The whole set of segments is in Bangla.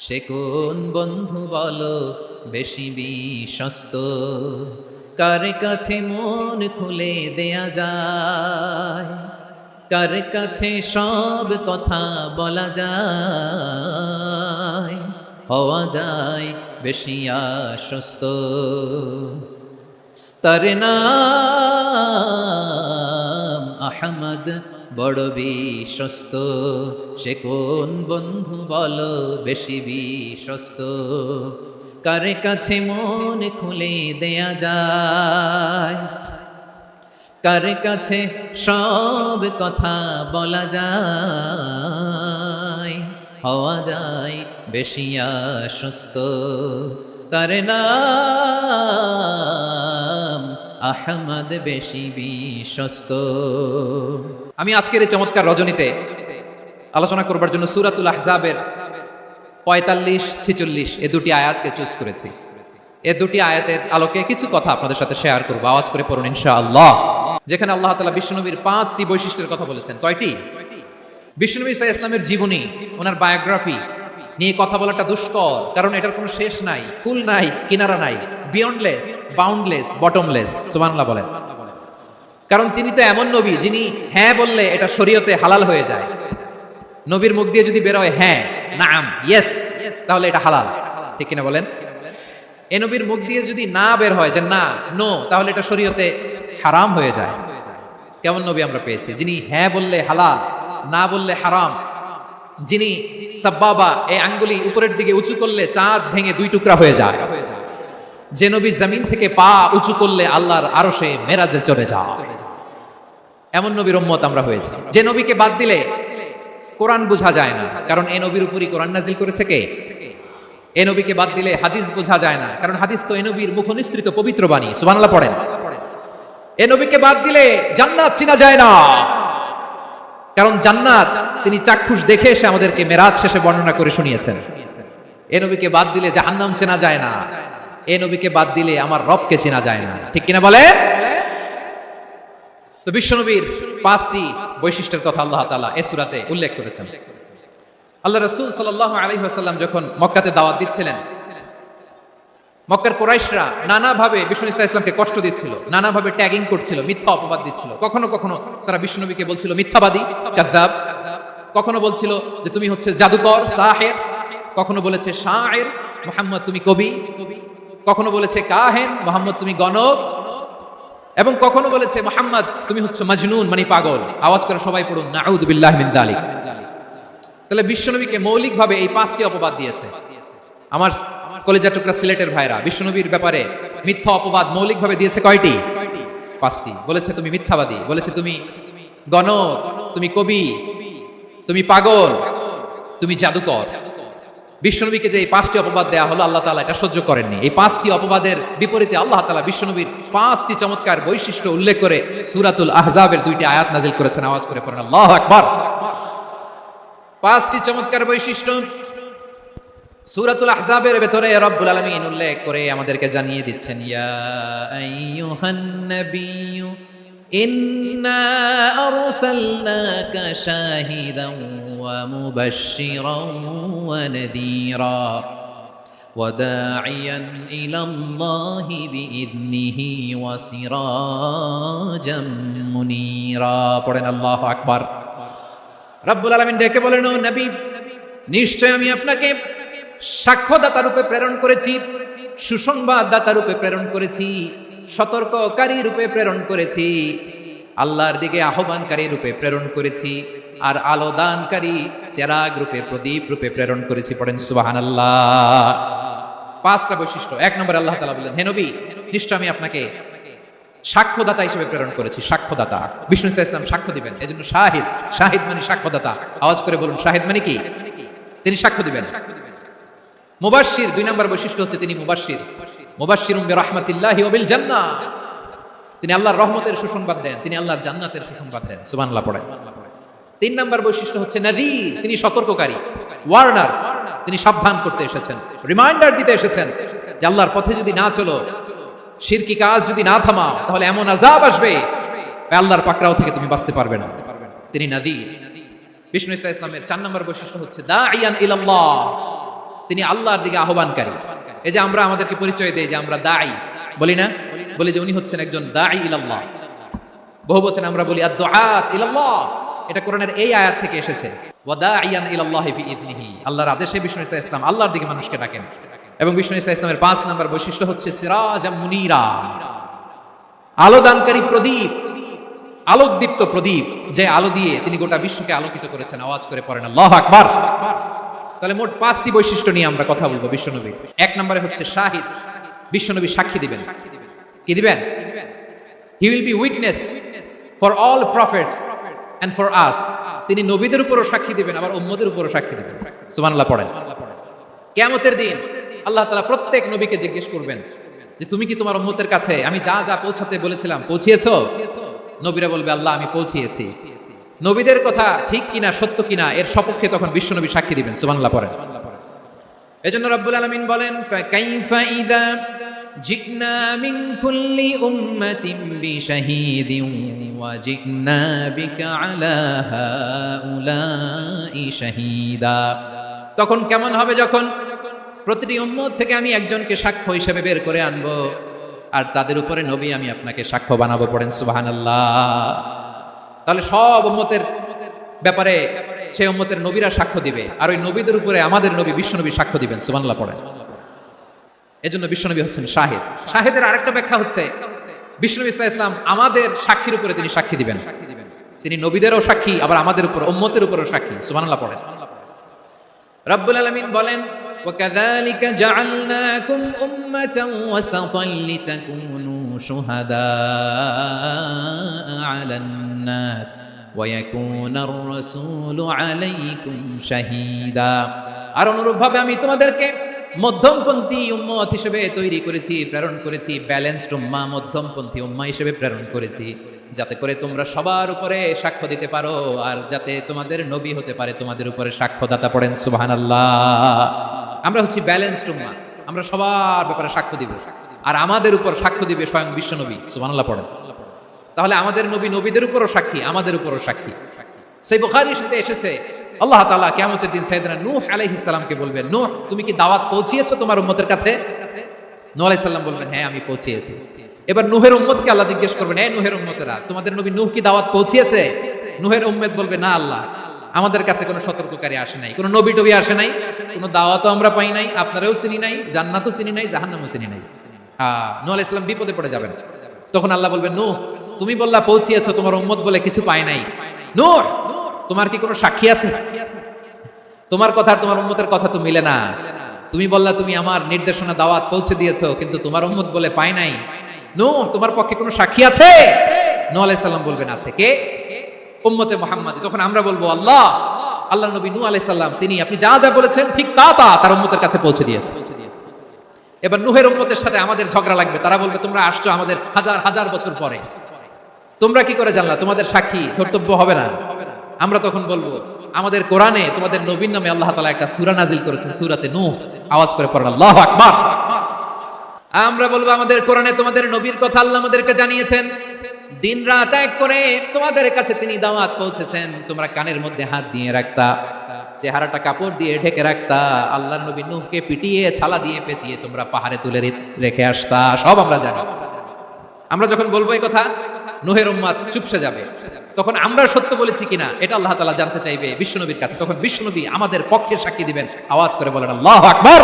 সে কোন বন্ধু বলো বেশি বিশ্বস্ত, কার কাছে মন খুলে দেয়া যায়, কার কাছে সব কথা বলা যায়, হওয়া যায় বেশি আশ্বস্ত। তার নাম আহমদ, বড় বিশ্বস্ত। সে কোন বন্ধু বলো বেশি বিশ্বস্ত, কার কাছে মন খুলে দেয়া যায়, কার কাছে সব কথা বলা যায়, হওয়া যায় বেশি আশ্বস্ত। তার নাম আহমদ, বেশি বিশ্বস্ত। আমি আজকের এই চমৎকার রজনীতে আলোচনা করবার জন্য সূরাতুল আহজাবের 45-46 এ দুটি আয়াতকে চুজ করেছি। এ দুটি আয়াতের আলোকে কিছু কথা আপনাদের সাথে শেয়ার করব। আওয়াজ করে পড়ুন ইনশাআল্লাহ। যেখানে আল্লাহ তাআলা বিশ্বনবীর 5টি বৈশিষ্ট্যের কথা বলেছেন। কয়টি? বিশ্বনবী সাল্লাল্লাহু আলাইহি ওয়াসাল্লামের জীবনী, ওনার বায়োগ্রাফি নিয়ে কথা বলাটা দুষ্কর, কারণ এটার কোনো শেষ নাই, ফুল নাই, কিনারা নাই, বিয়ন্ডলেস, বাউন্ডলেস, বটমলেস। সুবহানাল্লাহ বলেন। কারণ তিনি তো এমন নবী যিনি হ্যাঁ বললে এটা শরীয়তে হালাল হয়ে যায়। নবীর মুখ দিয়ে যদি বের হয় হ্যাঁ, নাম, ইয়েস, তাহলে এটা হালাল। ঠিক কিনা বলেন? এ নবীর মুখ দিয়ে যদি না বের হয় যে না, নো, তাহলে এটা শরীয়তে হারাম হয়ে যায়। কেমন নবী আমরা পেয়েছি, যিনি হ্যাঁ বললে হালাল, না বললে হারাম, যিনি সাব্বাবা, এই আঙ্গুলি উপরের দিকে উঁচু করলে চাঁদ ভেঙে 2 টুকরা হয়ে যায়, যে নবী জমিন থেকে পা উঁচু করলে আল্লাহর আরশে মেরাজে চলে যায়। এমন নবীর উম্মত আমরা হয়েছি। যে নবীকে বাদ দিলে কোরআন বোঝা যায় না, কারণ এই নবীর উপরই কোরআন নাজিল করেছে কে? এ নবীকে বাদ দিলে হাদিস বোঝা যায় না, কারণ হাদিস তো এ নবীর মুখনিসৃত পবিত্র বাণী। সুবহানাল্লাহ পড়েন। এ নবীকে বাদ দিলে জান্নাত চিনা যায় না, কারণ জান্নাত তিনি চাক্ষুষ দেখে এসে আমাদেরকে মেরাজ শেষে বর্ণনা করে শুনিয়েছেন। এ নবীকে বাদ দিলে জাহান্নাম চেনা যায় না, এ নবীকে বাদ দিলে আমার রবকে চেনা যায় না। ঠিক কিনা বলে? তো বিশ্বনবীর 5টি বৈশিষ্ট্যের কথা আল্লাহ তাআলা এই সূরাতে উল্লেখ করেছেন। আল্লাহ রাসূল সাল্লাল্লাহু আলাইহি ওয়াসাল্লাম যখন মক্কাতে দাওয়াত দিচ্ছিলেন, মক্কার কুরাইশরা নানাভাবে বিষ্ণু ইসা ইসলামকে কষ্ট দিচ্ছিল, নানাভাবে ট্যাগিং করছিল, মিথ্যা অপবাদ দিচ্ছিল। কখনো কখনো তারা বিষ্ণুনবীকে বলছিল মিথ্যাবাদী, কাযযাব। কখনো বলছিল যে তুমি হচ্ছে জাদুকর, সাহের। কখনো বলেছে শায়ের, মুহাম্মদ তুমি কবি। কখনো বলেছে কাহেন, মুহাম্মদ তুমি গণক। এবং কখনো বলেছে মুহাম্মদ তুমি হচ্ছে মাজনুন, মানে পাগল। আওয়াজ করে সবাই পড়ুন নাউযু বিল্লাহি মিন যালিক। তাহলে বিশ্বনবীকে মৌলিকভাবে এই 5টি অপবাদ দিয়েছে। আমার কলেজা টুকরা সিলেটের ভাইরা, বিশ্বনবীর ব্যাপারে মিথ্যা অপবাদ মৌলিকভাবে দিয়েছে কয়টি? 5টি। বলেছে তুমি মিথ্যাবাদী, বলেছে তুমি গণক, তুমি কবি, তুমি পাগল, তুমি জাদুকর। বিশ্বনবীকে যে এই 5টি অপবাদ দেয়া হলো, আল্লাহ তাআলা এটা সহ্য করেননি। এই 5টি অপবাদের বিপরীতে আল্লাহ তাআলা বিশ্বনবীর 5টি চমৎকার বৈশিষ্ট্য উল্লেখ করে সূরাতুল আহজাবের 2টি আয়াত নাজিল করেছেন। আওয়াজ করে পড়েন আল্লাহু আকবার। 5টি চমৎকার বৈশিষ্ট্য সূরাতুল আহজাবের ভেতরে রব্বুল আলামিন উল্লেখ করে আমাদেরকে জানিয়ে দিচ্ছেন, ইয়া আইয়ুহান নাবিয়্যু ইন্না আরসালনাকা শাহিদান ওয়া মুবাশশিরান ওয়া নাযীরা ওয়া দাঈয়ান ইলাল্লাহি বিইذনিহি ওয়া সিরাজাম মুনীরা। পড়েন আল্লাহু আকবার। রব্বুল আলামিন ডেকে বলেন, ও নবী, নিশ্চয় আমি আপনাকে সাক্ষ্যদাতা রূপে প্রেরণ করেছি, সুসংবাদদাতা রূপে প্রেরণ করেছি, সতর্ককারী রূপে প্রেরণ করেছি, আল্লাহর দিকে আহ্বানকারী রূপে প্রেরণ করেছি, আর আলো দানকারী চেরাগ রূপে, প্রদীপ রূপে প্রেরণ করেছি। পড়েন সুবহানাল্লাহ। 5টা বৈশিষ্ট্য। 1 নম্বরে আল্লাহ তাআলা বলেন, হে নবী, নিশ্চয় আমি আপনাকে সাক্ষ্যদাতা হিসেবে প্রেরণ করেছি। সাক্ষ্যদাতা, বিষ্ণু ইসা ইসলাম সাক্ষ্য দিবেন, এজন্য শাহিদ। শাহিদ মানে সাক্ষ্যদাতা। আওয়াজ করে বলুন শাহিদ মানে কি? তিনি সাক্ষ্য দিবেন। মুবাশশির, 2 নম্বর বৈশিষ্ট্য হচ্ছে তিনি মুবাশশির। মুবাশশিরুম বিরাহমাতিল্লাহি ওয়া বিল জান্নাহ। তিনি আল্লাহর রহমতের সুসংবাদ দেন, তিনি আল্লাহর জান্নাতের সুসংবাদ দেন। সুবহানাল্লাহ পড়েন। 3 নম্বর বৈশিষ্ট্য হচ্ছে নাযীর, তিনি সতর্ককারী, ওয়ার্নার। তিনি সাবধান করতে এসেছেন, রিমাইন্ডার দিতে এসেছেন যে আল্লাহর পথে যদি না চলো, শিরকি কাজ যদি না থামাও, তাহলে এমন আযাব আসবে আল্লাহর পাকড়াও থেকে তুমি বাঁচতে পারবে না। তিনি নাযীর। বিষ্ণু ইসা ইসলামের 4 নম্বর বৈশিষ্ট্য হচ্ছে দাঈয়ান ইলাল্লাহ, তিনি আল্লাহর দিকে আহ্বানকারী। এই যে আমরা আমাদেরকে পরিচয় দেই যে আমরা দাঈ, বলি না? বলি যে উনি হচ্ছেন একজন দাঈ ইলাল্লাহ। বহু বচন আমরা বলি আদ-দুআত ইলাল্লাহ। এটা কোরআনের এই আয়াত থেকে এসেছে, ওয়া দাঈয়ান ইলাল্লাহি বিইذনিহি। আল্লাহর আদেশে বিষ্ণু ঈসা ইসলাম আল্লাহর দিকে মানুষকে ডাকেন। এবং বিষ্ণু ঈসা ইসলামের 5 নাম্বার বৈশিষ্ট্য হচ্ছে সিরাজাম মুনীরা, আলোদানকারী প্রদীপ, আলোকদীপ্ত প্রদীপ, যে আলো দিয়ে তিনি গোটা বিশ্বকে আলোকিত করেছেন। আওয়াজ করে পড়েন আল্লাহু আকবার। তাহলে মোট 5টি বৈশিষ্ট্য নিয়ে আমরা কথা বলবো বিশ্বনবীর। 1 নম্বরে হচ্ছে শাহিদ, বিশ্বনবী সাক্ষী দিবেন। কি দিবেন? He will be witness for all prophets and for us. তিনি নবীদের উপরও সাক্ষী দিবেন, আবার উম্মতের উপরও সাক্ষী দিবেন। সুবহানাল্লাহ পড়েন। কিয়ামতের দিন আল্লাহ তাআলা প্রত্যেক নবীকে জিজ্ঞেস করবেন যে তুমি কি তোমার উম্মতের কাছে আমি যা যা পৌঁছাতে বলেছিলাম পৌঁছিয়েছো? নবীরা বলবে আল্লাহ আমি পৌঁছিয়েছি। নবীদের কথা ঠিক কিনা, সত্য কিনা, এর সপক্ষে তখন বিশ্বনবী সাক্ষী দিবেন। সুবহানাল্লাহ পড়েন। এজন্য রব্বুল আলামিন বলেন ফাকাইফা ইযা জিকনা মিন কুল্লি উম্মাতিন বিশাহীদিন ওয়া জিকনা বিকা আলা হাউলাই শাহীদা। তখন কেমন হবে যখন প্রতিটি উম্মত থেকে আমি একজনকে সাক্ষ্য হিসেবে বের করে আনবো, আর তাদের উপরে নবী আমি আপনাকে সাক্ষ্য বানাবো। পড়েন সুবহানাল্লাহ। তাহলে সব উম্মতের ব্যাপারে সেই উম্মতের নবীরা সাক্ষ্য দিবে, আর ওই নবীদের উপরে আমাদের নবী বিশ্বনবী সাক্ষ্য দিবেন। সুবহানাল্লাহ পড়েন। এজন্য বিশ্বনবী হচ্ছেন শাহিদ। শাহিদের আরেকটা ব্যাখ্যা হচ্ছে বিশ্বনবী সাল্লাল্লাহু আলাইহি ওয়াসাল্লাম আমাদের সাক্ষীর উপরে তিনি সাক্ষী দিবেন। তিনি নবীদেরও সাক্ষী, আবার আমাদের উপর উম্মতের উপরও সাক্ষী। সুবহানাল্লাহ পড়েন। রব্বুল আলামিন বলেন وَكَذَلِكَ جَعَلْنَاكُمْ أُمَّةً وَسَطًا لِتَكُونُوا شُهَدَاءَ عَلَى النَّاسِ وَيَكُونَ الرَّسُولُ عَلَيْكُمْ شَهِيدًا। আর অনুরূপভাবে আমি তোমাদেরকে মধ্যমপন্থী উম্মত হিসেবে তৈরি করেছি, প্রেরণ করেছি। ব্যালেন্সড উম্মাহ, মধ্যমপন্থী উম্মাহ হিসেবে প্রেরণ করেছি, যাতে করে তোমরা সবার উপরে সাক্ষ্য দিতে পারো, আর যাতে তোমাদের নবী হতে পারে তোমাদের উপরে সাক্ষ্যদাতা। পড়েন সুবহানাল্লাহ। আমরা হচ্ছি ব্যালেন্সড উম্মাহ, আমরা সবার ব্যাপারে সাক্ষ্য দিব, আর আমাদের উপর সাক্ষ্য দিবে স্বয়ং বিশ্বনবী। সুবহানাল্লাহ পড়েন। তাহলে আমাদের নবী নবীদের উপরও সাক্ষী, আমাদের উপরও সাক্ষী। সেই বুখারীর সাথে এসেছে আল্লাহ তাআলা কিয়ামতের দিন সাইয়েদনা নূহ আলাইহিস সালামকে বলবেন, নূহ তুমি কি দাওয়াত পৌঁছিয়েছো তোমার উম্মতের কাছে? নূহ আলাইহিস সালাম বলবেন হ্যাঁ আমি পৌঁছিয়েছি। এবার নূহের উম্মতকে আল্লাহ জিজ্ঞেস করবেন, এই নূহের উম্মতেরা তোমাদের নবী নূহ কি দাওয়াত পৌঁছিয়েছে? নূহের উম্মত বলবে না আল্লাহ, আমাদের কাছে কোনো সতর্ককারী আসে নাই, কোনো নবী টবি আসে নাই, কোনো দাওয়াতও আমরা পাই নাই, আপনারাও চিনি নাই, জান্নাতও চিনি নাই, জাহান্নামও চিনি নাই। নূহ আলাইহিস সালাম বিপদে পড়ে যাবেন। তখন আল্লাহ বলবেন, নূহ তুমি বললা পৌঁছিয়েছো, তোমার উম্মত বলে কিছু পায় নাই। নূহ তোমার কি কোনো সাক্ষী আছে? তোমার কথা আর তোমার উম্মতের কথা তো মিলে না। তুমি বললা তুমি আমার নির্দেশনা দাওয়াত পৌঁছে দিয়েছো, কিন্তু তোমার উম্মত বলে পায় নাই। নূহ তোমার পক্ষে কোনো সাক্ষী আছে? নূহ আলাইহিস সালাম বলবেন আছে। কে? উম্মতে মুহাম্মাদী। তখন আমরা বলবো আল্লাহ, আল্লাহর নবী নূহ আলাইহিস সালাম তিনি আপনি যা যা বলেছেন ঠিক তা তা তার উম্মতের কাছে পৌঁছে দিয়েছে। এবার নূহের উম্মতের সাথে আমাদের ঝগড়া লাগবে। তারা বলবে তোমরা আসছো আমাদের হাজার হাজার বছর পরে, তোমরা কি করে জানলা? তোমাদের সাক্ষী ধর্তব্য হবে না। আমরা তখন বলবো আমাদের কোরআনে তোমাদের নবীর নামে আল্লাহ তাআলা একটা সূরা নাজিল করেছেন, সূরাতে নূহ। আওয়াজ করে পড়েন আল্লাহু আকবার। আমরা বলবো আমাদের কোরআনে তোমাদের নবীর কথা আল্লাহ আমাদেরকে জানিয়েছেন, দিন রাত এক করে তোমাদের কাছে তিনি দাওয়াত পৌঁছেছেন। তোমরা কানের মধ্যে হাত দিয়ে রাখতা, চেহারাটা কাপড় দিয়ে ঢেকে রাখতা, আল্লাহর নবী নূহকে পিটিয়ে ছালা দিয়ে পেঁচিয়ে তোমরা পাহাড়ে তুলে রেখে আসতা। সব আমরা জানি। আমরা যখন বলবো এই কথা, নূহের উম্মত চুপসে যাবে। তখন আমরা সত্য বলেছি কিনা এটা আল্লাহ তাআলা জানতে চাইবে বিশ্বনবীর কাছে। তখন বিশ্বনবী আমাদের পক্ষে সাক্ষী দিবেন। আওয়াজ করে বলেন আল্লাহু আকবার।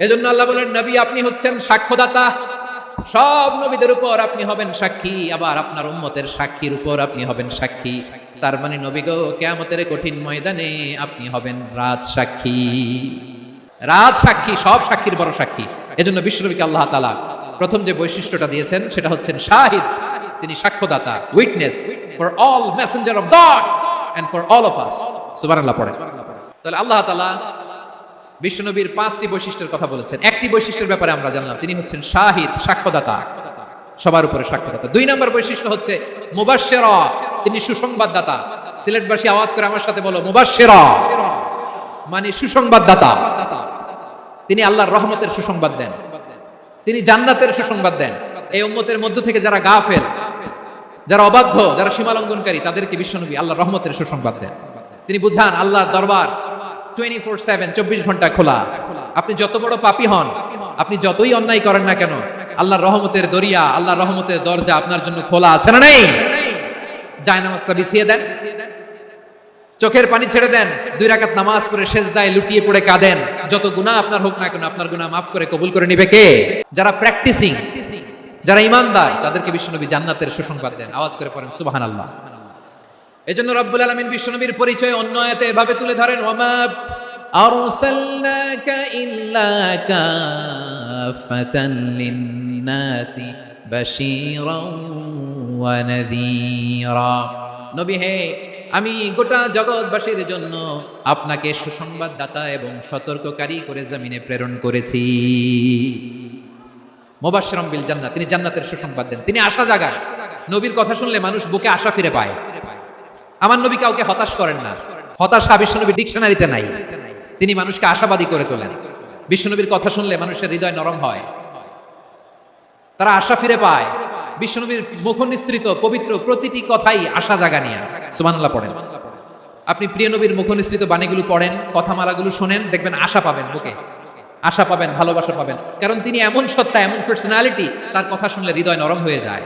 এজন্য আল্লাহ বলেন নবী আপনি হচ্ছেন সাক্ষ্যদাতা, সব নবীদের উপর আপনি হবেন সাক্ষী, আবার আপনার উম্মতের সাক্ষীর উপর আপনি হবেন সাক্ষী। তার মানে নবী গো কিয়ামতের কঠিন ময়দানে আপনি হবেন রাজ সাক্ষী। রাজ সাক্ষী, সব সাক্ষীর বড় সাক্ষী। এজন্য বিশ্বনবীকে আল্লাহ তাআলা প্রথম যে বৈশিষ্ট্যটা দিয়েছেন সেটা হচ্ছেন শাহিদ। তিনি সাক্ষ্যদাতা, witness for all messenger of God and for all of us. সুবহানাল্লাহ পড়েন। তাহলে আল্লাহ তাআলা বিশ্বনবীর 5টি বৈশিষ্ট্যের কথা বলেছেন। একটি বৈশিষ্ট্যের ব্যাপারে আমরা জানলাম, তিনি হচ্ছেন শাহিদ, সাক্ষ্যদাতা, সবার উপরে সাক্ষ্যদাতা। 2 নম্বর বৈশিষ্ট্য হচ্ছে মুবাশশিরা, তিনি সুসংবাদদাতা। সিলেটবাসী আওয়াজ করে আমার সাথে বলো মুবাশশিরা, মানে সুসংবাদদাতা। তিনি আল্লাহর রহমতের সুসংবাদ দেন, তিনি জান্নাতের সুসংবাদ দেন। এই উম্মতের মধ্য থেকে যারা গাফেল, যারা অবাধ্য, যারা সীমালঙ্ঘনকারী, তাদেরকে বিশ্বনবী আল্লাহর রহমতের সুসংবাদ দেন। তিনি বুঝান আল্লাহর দরবার 24/7 24 ঘন্টা খোলা। আপনি যত বড় পাপী হন, আপনি যতই অন্যায় করেন না কেন, আল্লাহর রহমতের দরিয়া, আল্লাহর রহমতের দরজা আপনার জন্য খোলা আছে না নেই? জায়নামাজটা বিছিয়ে দেন, চোখের পানি ছেড়ে দেন, 2 রাকাত নামাজ পড়ে সেজদায় লুটিয়ে পড়ে কাঁদেন। যত গুনাহ আপনার হোক না কেন, আপনার গুনাহ মাফ করে কবুল করে নিবে কে? যারা প্র্যাকটিসিং, যারা ঈমানদার, তাদেরকে বিশ্বনবী জান্নাতের সুসংবাদ দেন। আওয়াজ করে পড়েন সুবহানাল্লাহ। এজন্য রব্বুল আলামিন বিশ্বনবীর পরিচয় অন্য আয়াতে এভাবে তুলে ধরেন, ওয়ামা আরসালনাকা ইল্লা কাফাতান লিন-নাসি বাশীরাও ওয়া নাযীরা। নবী হে, আমি গোটা জগৎবাসীর জন্য আপনাকে সুসংবাদদাতা এবং সতর্ককারী করে জমিনে প্রেরণ করেছি। মুবাশশিরাম বিল জান্নাহ, তিনি জান্নাতের সুসংবাদ দেন, তিনি আশা জাগান। নবীর কথা শুনলে মানুষ বুকে আশা ফিরে পায়। আমার নবী কাউকে হতাশ করেন না, হতাশা বিশ্বনবীর ডিকশনারিতে নাই। তিনি মানুষকে আশাবাদী করে তোলেন। বিশ্বনবীর কথা শুনলে মানুষের হৃদয় নরম হয়, তারা আশা ফিরে পায়। বিশ্বনবীর মুখনিসৃত পবিত্র প্রতিটি কথাই আশা জাগানিয়া। সুবহানাল্লাহ পড়েন। আপনি প্রিয় নবীর মুখনিসৃত বাণীগুলো পড়েন, কথামালাগুলো শোনেন, দেখবেন আশা পাবেন, বুকে আশা পাবেন, ভালোবাসা পাবেন। কারণ তিনি এমন সত্তা, এমন পার্সোনালিটি, তার কথা শুনলে হৃদয় নরম হয়ে যায়।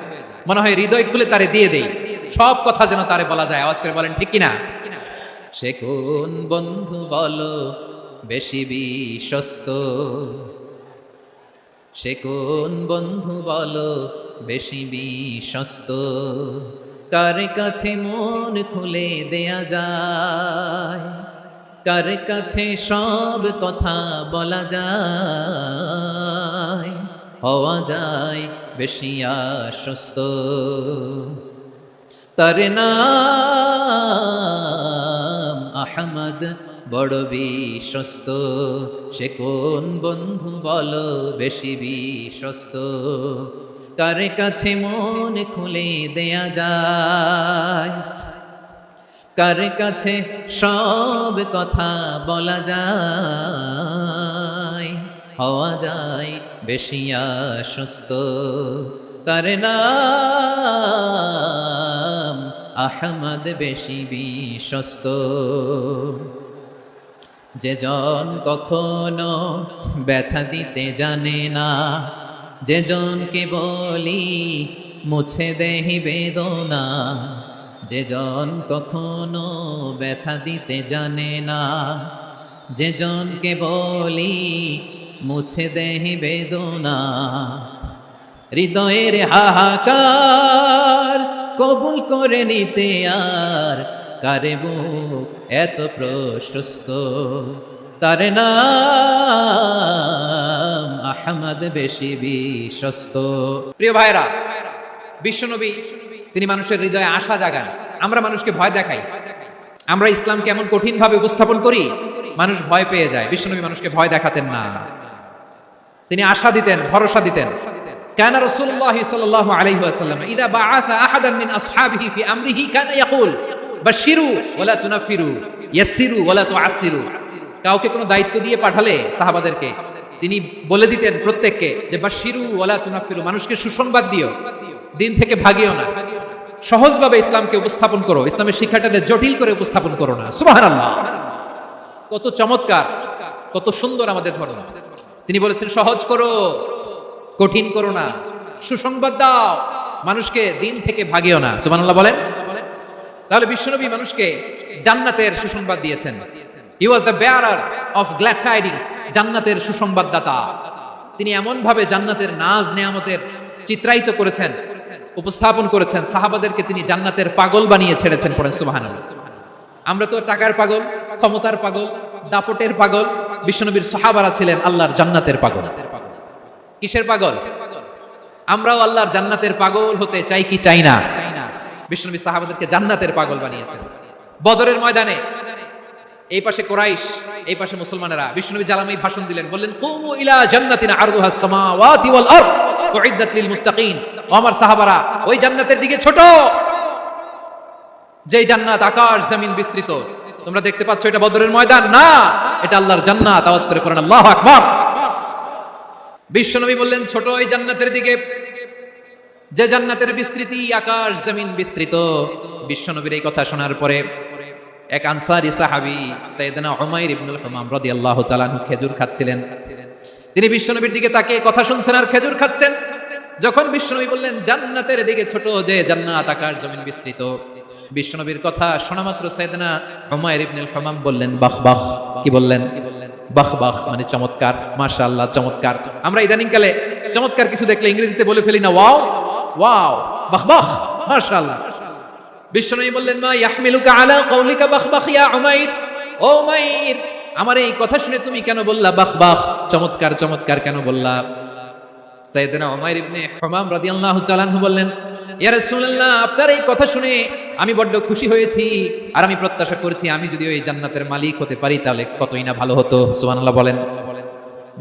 মনে হয় হৃদয় খুলে তারে দিয়ে দেই, সব কথা যেন তারে বলা যায়। আওয়াজ করে বলেন ঠিক কিনা? সে কোন বন্ধু বলো বেশি বিশ্বস্ত, সে কোন বন্ধু বলো বেশি বিশ্বস্ত, কার কাছে মন খুলে দেয়া যায়, কার কাছে সব কথা বলা যায়, হওয়া যায় বেশি আশ্বস্ত। তার নাম আহমদ, বড় বিশ্বস্ত। সে কোন বন্ধু বলো বেশি বিশ্বস্ত, কার কাছে মন খুলে দেয়া যায়, কার কাছে সব কথা বলা যায়, হওয়া যায় বেশি আশ্বস্ত। তার নাম আহমদ, বেশি বিশ্বস্ত। যে জন কখনো ব্যথা দিতে জানে না, যে জনকে বলি মুছে দেহি বেদনা, যে জন কখনো ব্যথা দিতে জানে না, যে জনকে বলি মুছে দেহি বেদনা, হৃদয়ের হাহাকার কবুল করে নিতে আর কারে বুক এত প্রশস্ত। তার নাম আহমদ, বেশি বিশ্বস্ত। প্রিয় ভাইরা, বিশ্বনবী তিনি মানুষের হৃদয়ে আশা জাগান। আমরা মানুষকে ভয় দেখাই, আমরা ইসলাম কেমন কঠিন ভাবে উপস্থাপন করি, মানুষ ভয় পেয়ে যায়। বিশ্বনবী মানুষকে ভয় দেখাতেন না, তিনি আশা দিতেন, ভরসা দিতেন। কানা রাসূলুল্লাহ সাল্লাল্লাহু আলাইহি ওয়াসাল্লাম ইযা বাআসা আহাদান মিন আসহাবিহি ফি আমরিহি কানা ইয়াকুল বাশশিরু ওয়ালা তুনাফিরু ইয়াসসিরু ওয়ালা তুআসসিরু। কাউকে কোনো দায়িত্ব দিয়ে পাঠালে সাহাবাদেরকে তিনি বলে দিতেন প্রত্যেককে যে বাশশিরু ওয়ালা তুনাফিরু, মানুষকে সুসংবাদ দিও, দিন থেকে ভাগিও না, সহজভাবে ইসলামকে উপস্থাপন করো, ইসলামের শিক্ষাটাকে জটিল করে উপস্থাপন করো না। সুবহানাল্লাহ, কত চমৎকার, কত সুন্দর আমাদের ধর্ম। তিনি বলেছেন সহজ করো, কঠিন করো না, সুসংবাদ দাও, মানুষকে দিন থেকে ভাগিও না। সুবহানাল্লাহ বলেন। তাহলে বিশ্বনবী মানুষকে জান্নাতের সুসংবাদ দিয়েছেন। He was the bearer of glad tidings, জান্নাতের সুসংবাদদাতা। তিনি এমন ভাবে জান্নাতের নাজ নেয়ামতের চিত্রায়িত করেছেন, উপস্থাপন করেছেন, সাহাবাদেরকে তিনি জান্নাতের পাগল বানিয়ে ছেড়েছেন। পড়েন সুবহানাল্লাহ। আমরা তো টাকার পাগল, ক্ষমতার পাগল, দাপটের পাগল। বিশ্বনবীর সাহাবারা ছিলেন আল্লাহর জান্নাতের পাগল। কিসের পাগল? আমরাও আল্লাহর জান্নাতের পাগল হতে চাই কি চাই না? বিশ্বনবী সাহাবাদেরকে জান্নাতের পাগল বানিয়েছেন। বদরের ময়দানে এই পাশে কুরাইশ, এই পাশে মুসলমানেরা। বিশ্বনবী জালামি ভাষণ দিলেন, বললেন কুমু ইলা জান্নাতিন আরদুহাস সামাওয়াতি ওয়াল আরদ উইদ্দাত লিল মুত্তাকিন। ও আমার সাহাবারা, ওই জান্নাতের দিকে ছোট, যেই জান্নাত আকাশ জমিন বিস্তৃত। তোমরা দেখতে পাচ্ছ এটা বদরের ময়দান না, এটা আল্লাহর জান্নাত। আওয়াজ করে পড়েন আল্লাহু আকবার। বিশ্বনবী বললেন ছোট এই জান্নাতের দিকে, যে জান্নাতের বিস্তৃতি আকাশ জমিন বিস্তৃত। বিশ্বনবীর এই কথা শোনার পরে এক আনসারী সাহাবী সাইয়েদনা উমাইর ইবনুল হুমাম রাদিয়াল্লাহু তাআলা আনহু খেজুর খাচ্ছিলেন। তিনি বিশ্বনবীর দিকে তাকিয়ে কথা শুনছেন আর খেজুর খাচ্ছেন। যখন বিশ্বনবী বললেন জান্নাতের দিকে ছোট যে জান্নাত আকাশ জমিন বিস্তৃত, বিশ্বনবীর কথা শোনা মাত্র সাইয়েদনা উমাইর ইবনুল হুমাম বললেন বাহ বাহ। কি বললেন? বাহ বাহ মানে চমৎকার, মাশাআল্লাহ চমৎকার। আমরা ইদানিং কালে চমৎকার কিছু দেখলে ইংরেজিতে বলে ফেলি না ওয়াও ওয়াও, বাহ বাহ, মাশাআল্লাহ। বিশ্বনবী বললেন মা ইয়াহমিলুকা আলা কওলিকা বাহ বাহ ইয়া উমাইর, ও উমাইর আমার এই কথা শুনে তুমি কেন বললা বাহ বাহ, চমৎকার চমৎকার কেন বললা? সাইয়েদনা উমাইর ইবনে হুমাম রাদিয়াল্লাহু তাআলা আনহু বললেন ইয়া রাসূলুল্লাহ আপনার এই কথা শুনে আমি বড্ড খুশি হয়েছি, আর আমি প্রত্যাশা করছি আমি যদি ওই জান্নাতের মালিক হতে পারি তাহলে কতই না ভালো হতো। সুবহানাল্লাহ বলেন।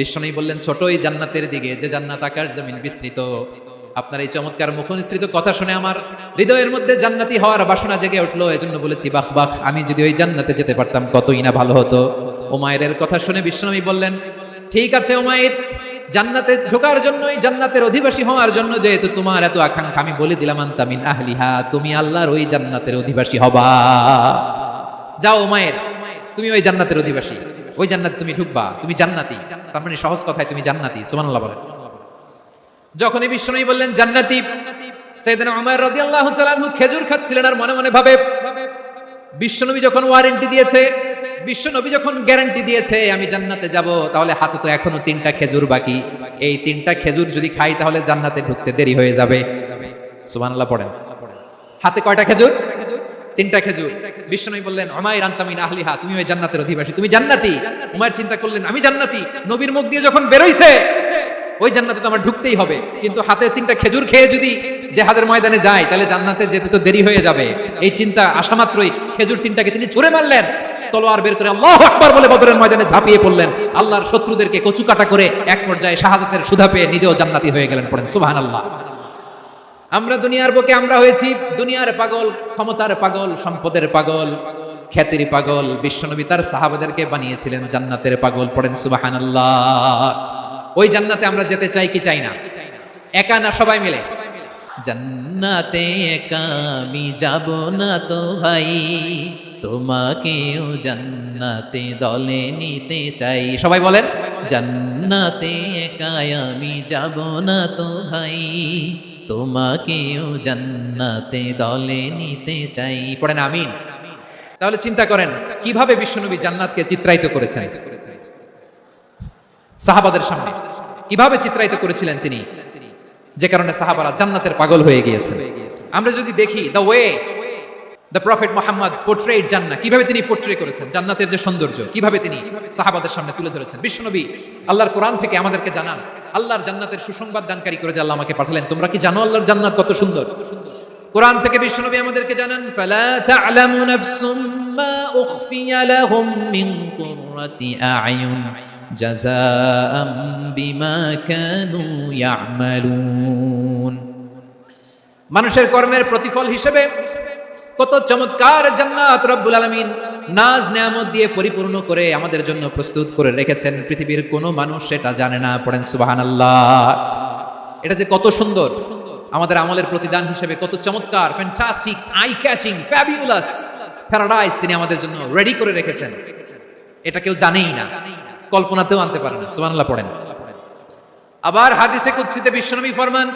বিশ্বনবী বললেন ছোট এই জান্নাতের দিকে যে জান্নাত আকাশ জমিন বিস্তৃত, আপনার এই চমৎকার মুখনিসৃত কথা শুনে আমার হৃদয়ের মধ্যে জান্নাতি হওয়ার বাসনা জেগে উঠলো, এজন্য বলেছি বাহ বাহ, আমি যদি ওই জান্নাতে যেতে পারতাম কতই না ভালো হতো। উমাইরের কথা শুনে বিশ্বনবী বললেন ঠিক আছে উমাইর, জান্নাতে ঢোকার জন্য এই জান্নাতের অধিবাসী হওয়ার জন্য যেহেতু তোমার এত আকাঙ্ক্ষা, আমি বলে দিলাম আনতা মিন আহলিহা, তুমি আল্লাহর ওই জান্নাতের অধিবাসী হবা। যাও উমাইর, তুমি ওই জান্নাতের অধিবাসী, ওই জান্নাতে তুমি ঢুকবা, তুমি জান্নাতি। তার মানে সহজ কথায় তুমি জান্নাতি। সুবহানাল্লাহ বলেন। যখনই বিশ্বনবী বললেন জান্নাতি, সাইয়েদনা উমর রাদিয়াল্লাহু তাআলা আনহু খেজুর খাচ্ছিলেন আর মনে মনে ভাবে বিশ্বনবী যখন ওয়ারেন্টি দিয়েছে, বিশ্বনবী যখন গ্যারান্টি দিয়েছে আমি জান্নাতে যাব, তাহলে হাতে তো এখনো 3টা খেজুর বাকি। এই 3টা খেজুর যদি খাই তাহলে জান্নাতে ঢুকতে দেরি হয়ে যাবে। সুবহানাল্লাহ পড়েন। হাতে কয়টা খেজুর? 3টা খেজুর। বিশ্বনবী বললেন উমাইর আনতা মিন আহলিহা, তুমি ওই জান্নাতের অধিবাসী, তুমি জান্নাতি। উমাইর চিন্তা করলেন আমি জান্নাতি, নবীর মুখ দিয়ে যখন বের হইছে ওই জান্নাতে তো আমার ঢুকতেই হবে, কিন্তু হাতে 3টা খেজুর খেয়ে যদি জিহাদের ময়দানে যায় তাহলে জান্নাতে যেতে তো দেরি হয়ে যাবে। এই চিন্তা আসা মাত্রই খেজুর 3টাকে তিনি ছুঁড়ে মারলেন, তলোয়ার বের করে আল্লাহু আকবার বলে বদরের ময়দানে ঝাঁপিয়ে পড়লেন। আল্লাহর শত্রুদেরকে কচুকাটা করে এক পর্যায়ে শাহাদাতের সুধা পেয়ে নিজেও জান্নাতি হয়ে গেলেন। পড়েন সুবহানাল্লাহ। আমরা দুনিয়ার বুকে আমরা হয়েছি দুনিয়ার পাগল, ক্ষমতার পাগল, সম্পদের পাগল, খ্যাতির পাগল। বিশ্বনবী তার সাহাবাদেরকে বানিয়েছিলেন জান্নাতের পাগল। পড়েন সুবহানাল্লাহ। ওই জান্নাতে আমরা যেতে চাই কি চাই না? একা না সবাই মিলে? জান্নাতে একা আমি যাব না তো ভাই, তোমাকেও জান্নাতে দলে নিতে চাই। সবাই বলেন জান্নাতে একা আমি যাব না তো ভাই, তোমাকেও জান্নাতে দলে নিতে চাই। পড়েন আমিন। তাহলে চিন্তা করেন কিভাবে বিশ্বনবী জান্নাতকে চিত্রায়িত করেছেন সাহাবাদের সামনে, কিভাবে চিত্রায়িত করেছিলেন তিনি, যে কারণে সাহাবারা জান্নাতের পাগল হয়ে গিয়েছেন। আমরা যদি দেখি the way the prophet Muhammad portrait জান্নাত, কিভাবে তিনি পোর্ট্রে করেছেন জান্নাতের যে সৌন্দর্য, কিভাবে তিনি সাহাবাদের সামনে তুলে ধরেছেন। বিশ্বনবী আল্লাহর কোরআন থেকে আমাদেরকে জানান, আল্লাহর জান্নাতের সুসংবাদ দানকারী করে যে আল্লাহ আমাকে পাঠালেন। তোমরা কি জানো আল্লাহর জান্নাত কত সুন্দর? কোরআন থেকে বিশ্বনবী আমাদেরকে জানান ফালা তা'লামু নাফসুম মা উখফিয়া লাহুম মিন কুররাতি আ'য়ুন জাযাআম বিমা কানু ইয়া'মালুন। মানুষের কর্মের প্রতিফল হিসেবে কত চমৎকার জান্নাত রব্বুল আলামিন নাজ নেয়ামত দিয়ে পরিপূর্ণ করে আমাদের জন্য প্রস্তুত করে রেখেছেন। পৃথিবীর কোনো মানুষ সেটা জানে না। পড়েন সুবহানাল্লাহ। এটা যে কত সুন্দর, আমাদের আমলের প্রতিদান হিসেবে কত চমৎকার, fantastic, eye catching, fabulous paradise তিনি আমাদের জন্য রেডি করে রেখেছেন। এটা কেউ জানেই না, কল্পনাতেও আনতে পারে না। সুবহানাল্লাহ পড়েন। আবার হাদিসে কুদসিতে বিশ্বনবী ফরমান,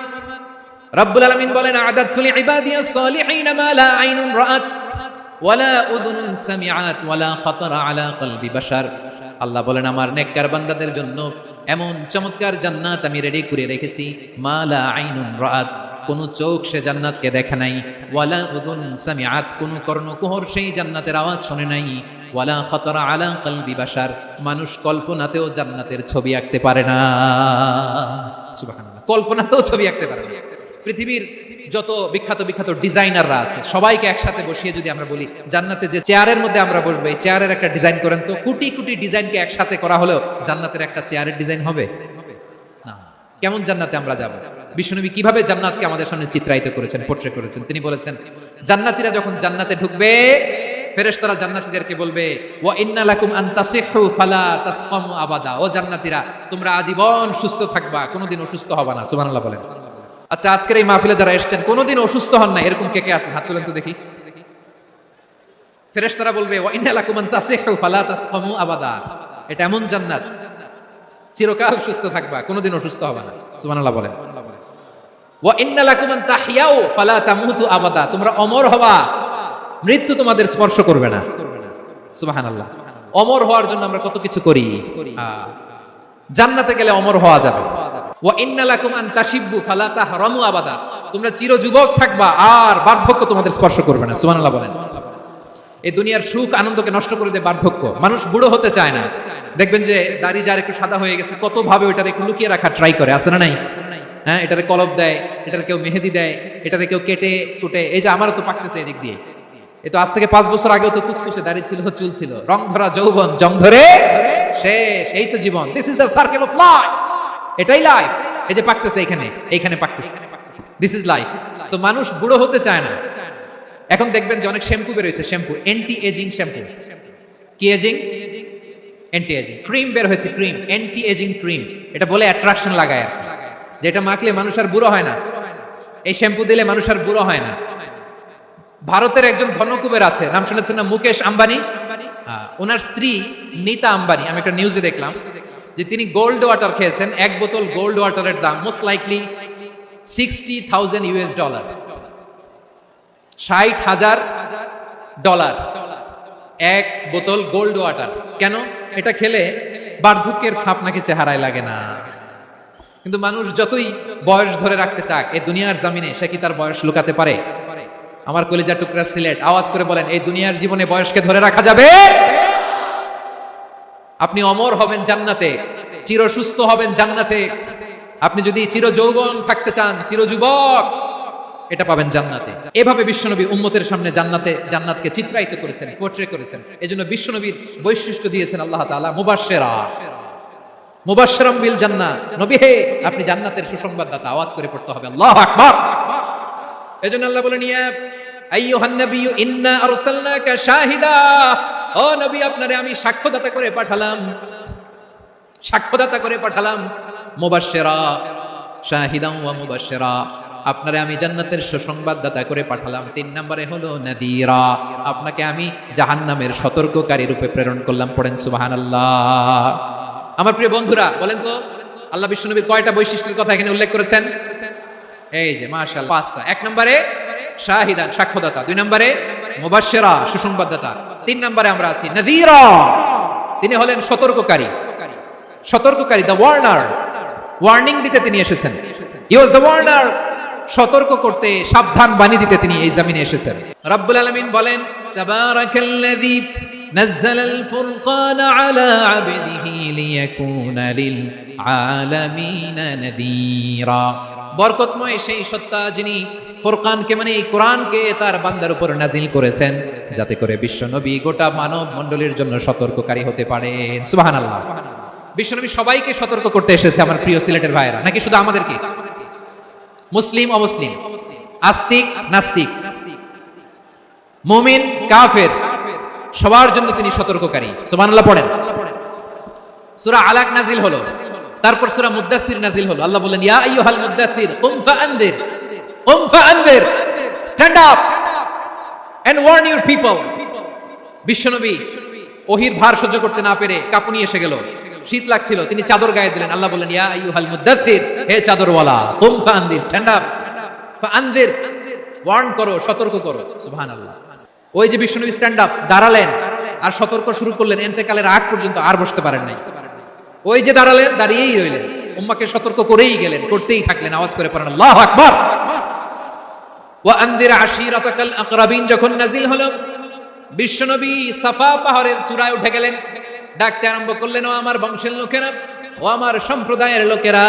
রব্বুল আলামিন বলেন আ'দাতু লিইবাদিয়াস সালিহিন মা লা আইনুন রাআত ওয়ালা উযুনুন সামিআত ওয়ালা খাতারা আলা কলবি বাশার। আল্লাহ বলেন আমার নেককার বান্দাদের জন্য এমন চমৎকার জান্নাত আমি রেডি করে রেখেছি, মা লা আইনুন রাআত, কোন চোখ সে জান্নাতকে দেখে নাই, ওয়ালা উযুন সামিআত, কোন কর্ণকুহর সেই জান্নাতের আওয়াজ শুনে নাই, ওয়ালা খাতারা আলা কলবি বাশার, মানুষ কল্পনাতেও জান্নাতের ছবি আঁকতে পারে না। সুবহানাল্লাহ। কল্পনাতেও ছবি আঁকতে পারে না। পৃথিবীর যত বিখ্যাত বিখ্যাত ডিজাইনাররা আছে সবাইকে একসাথে বসিয়ে যদি আমরা বলি জান্নাতে যে চেয়ারের মধ্যে আমরা বসবো এই চেয়ারের একটা ডিজাইন করেন, তো কোটি কোটি ডিজাইনকে একসাথে করা হলেও জান্নাতের একটা চেয়ারের ডিজাইন হবে না। কেমন জান্নাতে আমরা যাব? বিশ্বনবী কিভাবে জান্নাতকে আমাদের সামনে চিত্রায়িত করেছেন, পোর্ট্রে করেছেন। তিনি বলেছেন জান্নাতীরা যখন জান্নাতে ঢুকবে ফেরেশতারা জান্নাতীদেরকে বলবে ওয়া ইন্না লাকুম আন তাসিহু ফালা তাসকামু আবাদা, ও জান্নাতীরা তোমরা আজীবন সুস্থ থাকবা, কোনোদিন অসুস্থ হবা না। সুবহানাল্লাহ বলেন। আচ্ছা আজকের এই মাহফিলে যারা এসেছেন কোনোদিন অসুস্থ হন না এরকম কে কে আছেন? হাত তুলেন তো দেখি। ফেরেশতারা বলবে ওয়া ইন্না লাকুম আন তাসিহু ফালা তাসকামু আবাদা, এটা এমন জান্নাত চিরকাল সুস্থ থাকবা, কোনোদিন অসুস্থ হবে না। সুবহানাল্লাহ বলেন। ওয়া ইন্না লাকুম আন তাহইয়াউ ফালা তামুতু আবাদা, তোমরা অমর হবা, মৃত্যু তোমাদের স্পর্শ করবে না। সুবহানাল্লাহ। অমর হওয়ার জন্য আমরা কত কিছু করি। জান্নাতে গেলে অমর হওয়া যাবে। ওয়া ইন্না লাকুম আন তাশিব্বু ফালা তাহরামু আবাদা, তোমরা চির যুবক থাকবা আর বার্ধক্য তোমাদের স্পর্শ করবে না। সুবহানাল্লাহ বলেন। এই দুনিয়ার সুখ আনন্দকে নষ্ট করে দেয় বার্ধক্য। মানুষ বুড়ো হতে চায় না। দেখবেন যে দাড়ি যার একটু সাদা হয়ে গেছে কত ভাবে ওইটারে একটু লুকিয়ে রাখা ট্রাই করে, আছে না নাই? হ্যাঁ, এটারে কলব দেয়, এটারে কেউ মেহেদি দেয়, এটারে কেউ কেটে কুটে। এই যে আমারও তো পাকতেছে এদিক দিয়ে, এ তো আজ থেকে 5 বছর আগেও তো কুচকুচে দাড়ি ছিল, চুল ছিল, রং ধরা যৌবন জং ধরে শেষ। এই তো জীবন, this is the circle of life, এটাই লাইফ। এই যে পাকতেছে এইখানে পাকতেছে, দিস ইজ লাইফ। তো মানুষ বুড়ো হতে চায় না। এখন দেখবেন যে অনেক শ্যাম্পু বের হয়েছে, শ্যাম্পু অ্যান্টি এজিং শ্যাম্পু। কি এজিং? Anti ageing. ক্রিম বের হয়েছে, ক্রিম অ্যান্টি এজিং ক্রিম। এটা বলে অ্যাট্রাকশন লাগায় আর, যেটা মাখলে মানুষ আর বুড়ো হয় না, এই শ্যাম্পু দিলে মানুষ আর বুড়ো হয় না। ভারতের একজন ধনকুবের আছে, নাম শুনেছেন না? মুকেশ আম্বানি। ওনার স্ত্রী নীতা আম্বানি, আমি একটা নিউজে দেখলাম যে তিনি গোল্ড ওয়াটার খেয়েছেন। এক বোতল গোল্ড ওয়াটারের দাম মোস্ট লাইকলি $60,000, $60,000 এক বোতল গোল্ড ওয়াটার। কেন? এটা খেলে বার্ধক্যের ছাপ নাকি চেহারায় লাগে না। কিন্তু মানুষ যতই বয়স ধরে রাখতে চাক এই দুনিয়ার জামিনে, সে কি তার বয়স লুকাতে পারে? আমার কলিজা টুকরা সিলেট, আওয়াজ করে বলেন, এই দুনিয়ার জীবনে বয়সকে ধরে রাখা যাবে? আপনি অমর হবেন জান্নাতে, চির সুস্থ হবেন জান্নাতে। আপনি যদি চির যৌবন থাকতে চান, চির যুবক, এটা পাবেন জান্নাতে। এভাবে বিশ্বনবী উম্মতের সামনে জান্নাতকে চিত্রায়িত করেছেন, পোর্ট্রে করেছেন। এজন্য বিশ্বনবীর বৈশিষ্ট্য দিয়েছেন আল্লাহ তাআলা মুবাশশিরাম বিল জান্নাহ। নবী হে, আপনি জান্নাতের সুসংবাদদাতা। আওয়াজ করে পড়তে হবে আল্লাহু আকবার। এজন্য আল্লাহ বলেন, ইয়া আইয়ুহান নাবিয়্যু ইন্না আরসালনাকা শাহিদা, ও নবী আপনারে আমি সাক্ষ্যদাতা করে পাঠালাম। মুবাশশিরা শাহিদান ওয়া মুবাশশিরা, আপনারে আমি জান্নাতের সুসংবাদদাতা করে পাঠালাম। 3 নম্বরে হলো নাদিরা, আপনাকে আমি জাহান্নামের সতর্ককারী রূপে প্রেরণ করলাম। পড়েন সুবহানাল্লাহ। আমার প্রিয় বন্ধুরা, বলেন তো আল্লাহ বিশ্বনবীর কয়টা বৈশিষ্ট্যের কথা এখানে উল্লেখ করেছেন? এই যে মাশাআল্লাহ 5টা। 1 নম্বরে শাহিদান, সাক্ষ্যদাতা। 2 নম্বরে মুবাশশিরা, সুসংবাদদাতা। 3 নম্বরে আমরা আছি নাযীরা, তিনি হলেন সতর্ককারী, দ্য ওয়ার্নার। ওয়ার্নিং দিতে তিনি এসেছেন। হি ওয়াজ দ্য ওয়ার্নার, সতর্ক করতে, সাবধান বাণী দিতে তিনি এই জমিনে এসেছেন। রব্বুল আলামিন বলেন, তাবারাকাল্লাযী নাযালাল ফুরকানা আলা আবদিহি লিয়াকুনা লিল আলামিনা নাযীরা। বরকতময় সেই সত্তা যিনি ফুরকানকে মানে এই কোরআনকে তার বান্দার উপর নাজিল করেছেন, যাতে করে বিশ্বনবী গোটা মানব মণ্ডলীর জন্য সতর্ককারী হতে পারেন। সুবহানাল্লাহ। বিশ্বনবী সবাইকে সতর্ক করতে এসেছে, আমার প্রিয় সিলেটের ভাইয়েরা, নাকি শুধু আমাদেরকে? মুসলিম অমুসলিম, আস্তিক নাস্তিক, মুমিন কাফের, সবার জন্য তিনি সতর্ককারী। সুবহানাল্লাহ পড়েন। সূরা আলাক নাজিল হলো, তারপর সূরা মুদ্দাসির নাজিল হলো। আল্লাহ বলেন, ইয়া আইয়ুহাল মুদ্দাসির কুম ফাআনদির, stand up and warn your people. বিশ্বনবী ওহীর ভার সহ্য করতে না পেরে কাঁপুনি এসে গেল, শীত লাগছিল, তিনি চাদর গায়ে দিলেন। আল্লাহ বলেন, ইয়া আইয়ুহাল মুদ্দাসির, হে চাদরওয়ালা, কুম ফাআনদির, স্ট্যান্ড আপ, ফাআনদির, ওয়ার্ন করো, সতর্ক করো। সুবহানাল্লাহ। ওই যে বিশ্বনবী স্ট্যান্ড আপ, দাঁড়ালেন আর সতর্ক শুরু করলেন, ইন্তেকালের আগ পর্যন্ত আর বসতে পারেন নাই। ওই যে দাঁড়ালেন, দাঁড়িয়েই রইলেন, উম্মাহকে সতর্ক করেই গেলেন, করতেই থাকলেন। আওয়াজ করে পড়েন আল্লাহু আকবার। ওয়া আনদির আশীরাতাকাল আকরাবিন যখন নাজিল হলো, বিশ্বনবী সাফা পাহাড়ের চূড়ায় উঠে গেলেন, ডাকতে আরম্ভ করলেন, ও আমার বংশের লোকেরা, ও আমার সম্প্রদায়ের লোকেরা,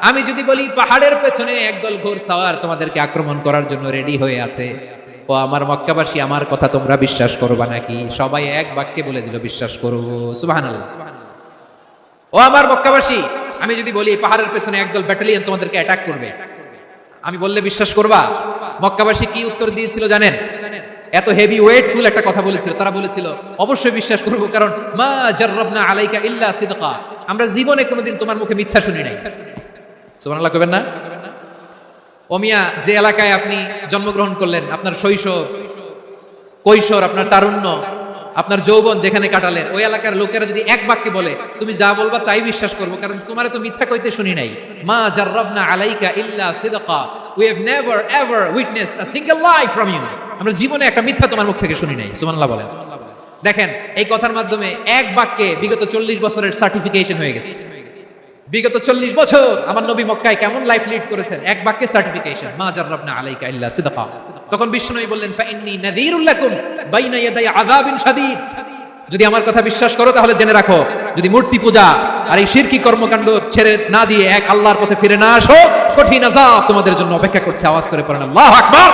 আমি যদি বলি পাহাড়ের পেছনে একদল ঘোড়সাওয়ার তোমাদেরকে আক্রমণ করার জন্য রেডি হয়ে আছে, ও আমার মক্কাবাসী, আমার কথা তোমরা বিশ্বাস করবা নাকি? সবাই এক বাক্যে বলে দিল, বিশ্বাস করব। সুবহানাল্লাহ। ও আমার মক্কাবাসী, আমি যদি বলি পাহাড়ের পেছনে একদল ব্যাটালিয়ন তোমাদেরকে অ্যাটাক করবে, আমি বললে বিশ্বাস করবা? মক্কাবাসী কি উত্তর দিয়েছিল জানেন? এত হেভি ওয়েটফুল একটা কথা বলেছিল। তারা বলেছিল, অবশ্যই বিশ্বাস করব, কারণ মা জাররাবনা আলাইকা ইল্লা সিদকা, আমরা জীবনে কোনোদিন তোমার মুখে মিথ্যা শুনি নাই। সুবহানাল্লাহ কইবেন না? ও মিয়া, যে এলাকায় আপনি জন্মগ্রহণ করলেন, আপনার শৈশব, কৈশোর, আপনার তারুণ্য, আপনার যৌবন যেখানে কাটালেন, ওই এলাকার লোকেরা যদি এক বাক্যে বলে তুমি যা বলবা তাই বিশ্বাস করবো, কারণ তোমারে তো মিথ্যা কইতে শুনি নাই। মা জাররাবনা আলাইকা ইল্লা সিদকা, we have never ever witnessed a single lie from you. আমরা জীবনে একটা মিথ্যা তোমার মুখ থেকে শুনি নাই। সুবহানাল্লাহ বলেন। দেখেন, এই কথার মাধ্যমে এক বাক্যে বিগত 40 বছরের সার্টিফিকেশন হয়ে গেছে। বিগত 40 বছর আমার নবী মক্কায় কেমন লাইফ লিড করেছেন, এক বাক্যে সার্টিফিকেশন, মা জাররাবনা আলাইকা ইল্লা সিদকা। তখন বিশ্বনবী বললেন ফাইন্নী নাযীরুল লাকুম বাইনা ইয়াদাই আযাবিন শাদীদ, যদি আমার কথা বিশ্বাস করো তাহলে জেনে রাখো, যদি মূর্তি পূজা আর এই শিরকি কর্মকাণ্ড ছেড়ে না দিয়ে এক আল্লাহর পথে ফিরে না আসো, কঠিন আযাব তোমাদের জন্য অপেক্ষা করছে। আওয়াজ করে পড়েন আল্লাহু আকবার।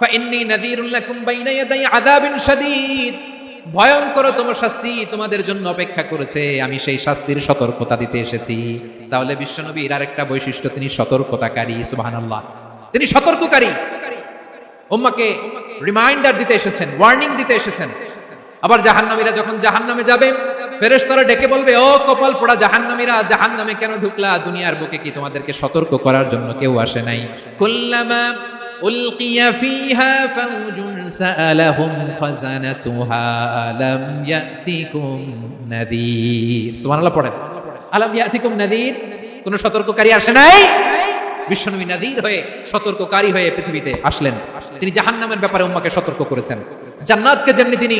ফাইন্নী নাযীরুল লাকুম বাইনা ইয়াদাই আযাবিন শাদীদ, ভয়ঙ্কর তোমার শাস্তি তোমাদের জন্য অপেক্ষা করেছে, আমি সেই শাস্তির সতর্কতা দিতে এসেছি। তাহলে বিশ্বনবীর আরেকটা বৈশিষ্ট্য, তিনি সতর্কতাকারী। সুবহানাল্লাহ, তিনি সতর্ককারী, উম্মাহকে রিমাইন্ডার দিতে এসেছেন, ওয়ার্নিং দিতে এসেছেন। আবার জাহান্নামীরা যখন জাহান্নামে যাবে, ফেরেশতারা ডেকে বলবে, ও কপাল পোড়া জাহান্নামীরা, জাহান্নামে কেন ঢুকলা? দুনিয়ার বুকে কি তোমাদেরকে সতর্ক করার জন্য কেউ আসে নাই? কুল্লামা উলকিয়া ফিহা ফাউজুন সাআলাহুম খাযানাতুহা আলাম ইয়াতিকুম নাযীর। সুবহানাল্লাহ পড়েন, আলাম ইয়াতিকুম নাযীর, কোন সতর্ককারী আসে নাই? বিশ্বনবী নাযীর হয়ে, সতর্ককারী হয়ে পৃথিবীতে আসলেন। তিনি জাহান্নামের ব্যাপারে উম্মাহকে সতর্ক করেছেন। জান্নাতকে যেমনি তিনি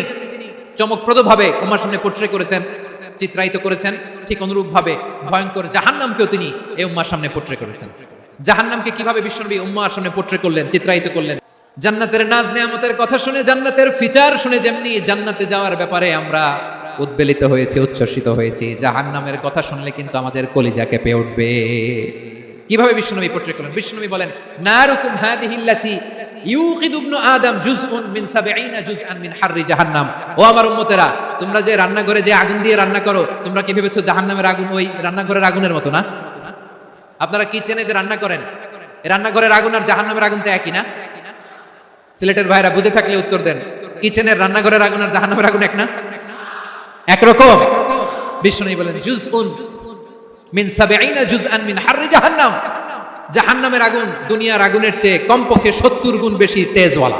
চমকপ্রদভাবে উম্মার সামনে পোট্রে করেছেন, চিত্রায়িত করেছেন, ঠিক অনুরূপ ভাবে ভয়ঙ্কর জাহান্নামকেও তিনি এই উম্মার সামনে পোট্রে করেছেন। জাহান্নামকে কিভাবে বিশ্বনবী উম্মার সামনে পোট্রে করলেন, চিত্রায়িত করলেন? জান্নাতের নাজ নেয়ামতের কথা শুনে, জান্নাতের ফিচার শুনে যেমনি জান্নাতে যাওয়ার ব্যাপারে আমরা উদ্বেলিত হয়েছি, উচ্ছ্বসিত হয়েছি, জাহান্নামের কথা শুনলে কিন্তু আমাদের কলিজা কেঁপে উঠবে। কিভাবে বিশ্বনবী পোট্রে করলেন? বিশ্বনবী বলেন, নারুকুম হাযিহিল্লাতী ইউকিদু ইবনু আদম জুজউন মিন 70 জুজআন মিন হাররি জাহান্নাম। ও আমার উম্মতেরা, তোমরা যে রান্নাঘরে যে আগুন দিয়ে রান্না করো, তোমরা কি ভেবেছো জাহান্নামের আগুন ওই রান্নাঘরের আগুনের মতো না? আপনারা কিচেনে যে রান্না করেন, রান্নাঘরের আগুন আর জাহান্নামের আগুন তো একই না? সিলেটের ভাইরা বুঝে থাকলে উত্তর দেন, কিচেনের রান্নাঘরের আগুন আর জাহান্নামের আগুন এক না? একরকম। বিশ্বনবী বলেন, জুজউন মিন 70 জুজআন মিন হাররি জাহান্নাম, জাহান্নামের আগুন দুনিয়ার আগুনের চেয়ে কমপক্ষে 70 গুণ বেশি তেজওয়ালা।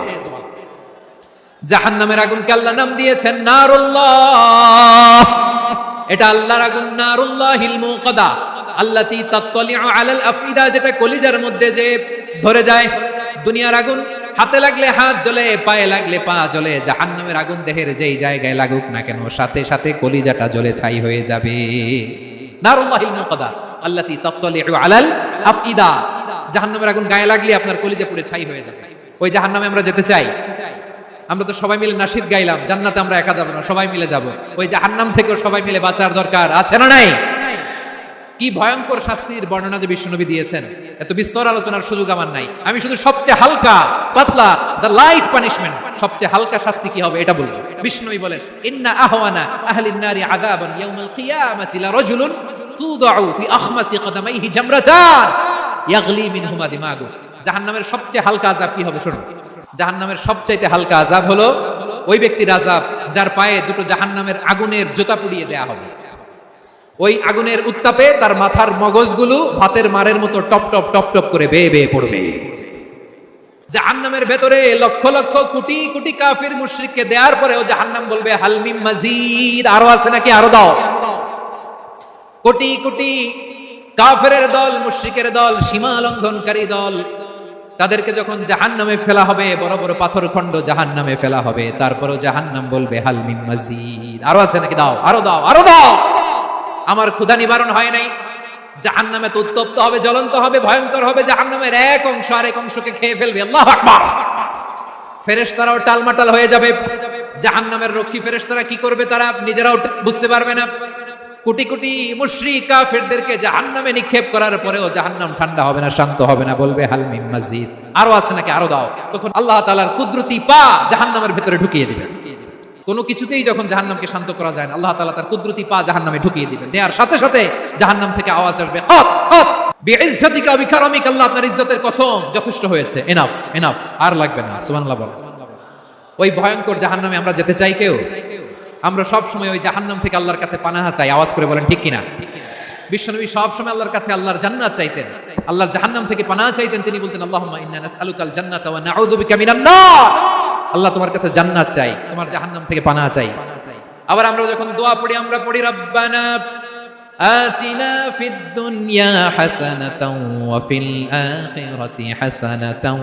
জাহান্নামের আগুনকে আল্লাহ নাম দিয়েছেন নারুল্লাহ। এটা আল্লাহর আগুন, নারুল্লাহিল মুকাদা আল্লাতী তাত্তালিউ আলাল আফইদা, যেটা কলিজার মধ্যে যে ধরে যায়। দুনিয়ার আগুন হাতে লাগলে হাত জ্বলে, পায়ে লাগলে পা জ্বলে, জাহান্নামের আগুন দেহের যেই জায়গায় লাগুক না কেন, সাথে সাথে কলিজাটা জ্বলে ছাই হয়ে যাবে। নারুল্লাহিল মুকাদা আল্লাতী তাত্তালিউ আলাল আফইদা, জাহান্নামের আগুন গায়ে লাগলে আপনার কলিজা পুড়ে ছাই হয়ে যাবে। ওই জাহান্নামে আমরা যেতে চাই? আমরা তো সবাই মিলে নাশিদ গাইলাম, জান্নাতে আমরা একা যাব না, সবাই মিলে যাব। ওই জাহান্নাম থেকেও সবাই মিলে বাঁচার দরকার আছে না নাই? কি ভয়ঙ্কর শাস্তির বর্ণনা যে বিশ্বনবী দিয়েছেন, এত বিস্তর আলোচনার সুযোগ আমার নাই। আমি শুধু সবচেয়ে হালকা পাতলা, দ্য লাইট পানিশমেন্ট, সবচেয়ে হালকা শাস্তি কি হবে এটা বলবো। বিশ্বনবী বলেন, ইন্না আহওয়ানা আহলিন নারি আযাবান ইয়াউমাল কিয়ামাতি লা রাজুলুন তুদাউ ফি আখমাসি কদামাইহি জামরাতান ইয়াগলি মিনহুমা দিমাগু। জাহান্নামের সবচেয়ে হালকা আযাব কি হবে শুনুন। জাহান্নামের সবচাইতে হালকা আযাব হলো ওই ব্যক্তির আযাব যার পায়ে দুটো জাহান্নামের আগুনের জুতা পুড়িয়ে দেয়া হবে। ওই আগুনের উত্তাপে তার মাথার মগজগুলো ভাতের মারের মতো টপ টপ টপ টপ করে বেয়ে বেয়ে পড়বে। জাহান্নামের ভেতরে লক্ষ লক্ষ কোটি কোটি কাফির মুশরিককে দেওয়ার পরেও জাহান্নাম বলবে হাল মিন মাজিদ, আরো আছে নাকি, আরো দাও। কোটি কোটি কাফেরের দল, মুশরিকের দল, সীমা লঙ্ঘনকারী দল, তাদেরকে যখন জাহান্নামে ফেলা হবে, বড় বড় পাথর খণ্ড জাহান্নামে ফেলা হবে, তারপরও জাহান্নাম বলবে হাল মিন মাজিদ, আরো আছে নাকি, দাও, আরো দাও, আরো দাও। আমার ক্ষুধা নিবারণ হয় নাই। জাহান্নামে তো উত্তপ্ত হবে, জ্বলন্ত হবে, ভয়ঙ্কর হবে। জাহান্নামের এক অংশ আরেক অংশকে খেয়ে ফেলবে। আল্লাহু আকবার। ফেরেশতারাও টালমাটাল হয়ে যাবে। জাহান্নামের রক্ষী ফেরেশতারা কি করবে তারা নিজেরাও বুঝতে পারবে না। কোটি কোটি মুশরিক কাফেরদেরকে জাহান্নামে নিক্ষেপ করার পরেও জাহান্নাম ঠান্ডা হবে না, শান্ত হবে না, বলবে হাল মিন মাজিদ, আরো আছে নাকি, আরো দাও। তখন আল্লাহ তাআলার কুদরতি পা জাহান্নামের ভিতরে ঢুকিয়ে দিবেন। কোনো কিছুতেই যখন জাহান্নামকে শান্ত করা যায় না, আল্লাহ তাআলা তার কুদরতি পা জাহান্নামে ঢুকিয়ে দিবেন। দেওয়ার সাথে সাথে জাহান্নাম থেকে আওয়াজ আসবে, কত কত বিইজ্জাতিকা ওয়া বিকারামিকা, আল্লাহ আপনার ইজ্জতের কসম, যথেষ্ট হয়েছে, এনাফ এনাফ, আর লাগবে না। সুবহানাল্লাহ বল। ওই ভয়ঙ্কর জাহান্নামে আমরা যেতে চাই কেউ? আমরা সব সময় ওই জাহান্নাম থেকে আল্লাহর কাছে পানাহা চাই। আওয়াজ করে বলেন ঠিক কিনা? বিশ্বনবী সব সময় আল্লাহর কাছে আল্লাহর জান্নাত চাইতেন, আল্লাহর জাহান্নাম থেকে পানাহা চাইতেন। তিনি বলতেন, আল্লাহুম্মা ইন্না নাসআলুকাল জান্নাতা ওয়া নাউযু বিকা মিনান নার। আল্লাহ তোমার কাছে জান্নাত চাই, তোমার জাহান্নাম থেকে পানাহ চাই। আবার আমরা যখন দোয়া পড়ি আমরা পড়ি রব্বানা আতিনা ফিদ দুনিয়া হাসানাতাও ওয়া ফিল আখিরাতি হাসানাতাও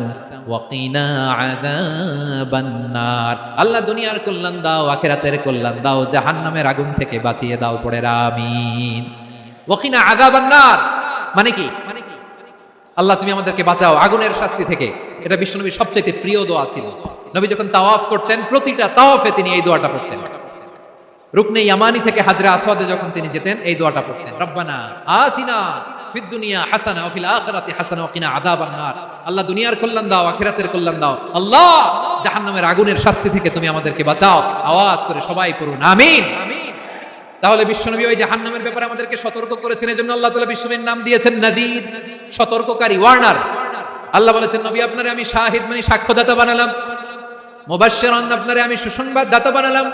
ওয়া কিনা আযাবান নার। আল্লাহ দুনিয়ার কল্যাণ দাও, আখিরাতের কল্যাণ দাও, জাহান্নামের আগুন থেকে বাঁচিয়ে দাও, পড়ে আমিন। ওয়া কিনা আযাবান নার মানে কি? আল্লাহ তুমি আমাদেরকে বাঁচাও আগুনের শাস্তি থেকে। এটা বিশ্বনবীর সবচেয়ে প্রিয় দোয়া ছিল। নবী যখন তাওয়াফ করতেন প্রতিটা তাওয়াফে তিনি এই দোয়াটা পড়তেন। রুকনে ইয়ামানি থেকে হাজরে আসওয়াদে যখন তিনি যেতেন এই দোয়াটা পড়তেন, রব্বানা আতিনা ফিদ দুনিয়া হাসানা ওয়া ফিল আখিরাতি হাসানা ওয়া কিনা আযাবান নার। আল্লাহ দুনিয়ার কল্যাণ দাও, আখিরাতের কল্যাণ দাও, আল্লাহ জাহান্নামের আগুনের শাস্তি থেকে তুমি আমাদেরকে বাঁচাও। আওয়াজ করে সবাই পড়ুন আমিন। তাহলে বিশ্বনবী ওই জাহান্নামের ব্যাপারে আমাদেরকে সতর্ক করেছেন, এজন্য আল্লাহ তাআলা বিশ্বনবীর নাম দিয়েছেন নাদির, সতর্ককারী, ওয়ার্নার। আল্লাহ বলেছেন নবী আপনারে আমি শাহিদ মানে সাক্ষ্যদাতা বানালাম, মুবাশশিরান আপনারে আমি সুসংবাদ দাতা বানালাম,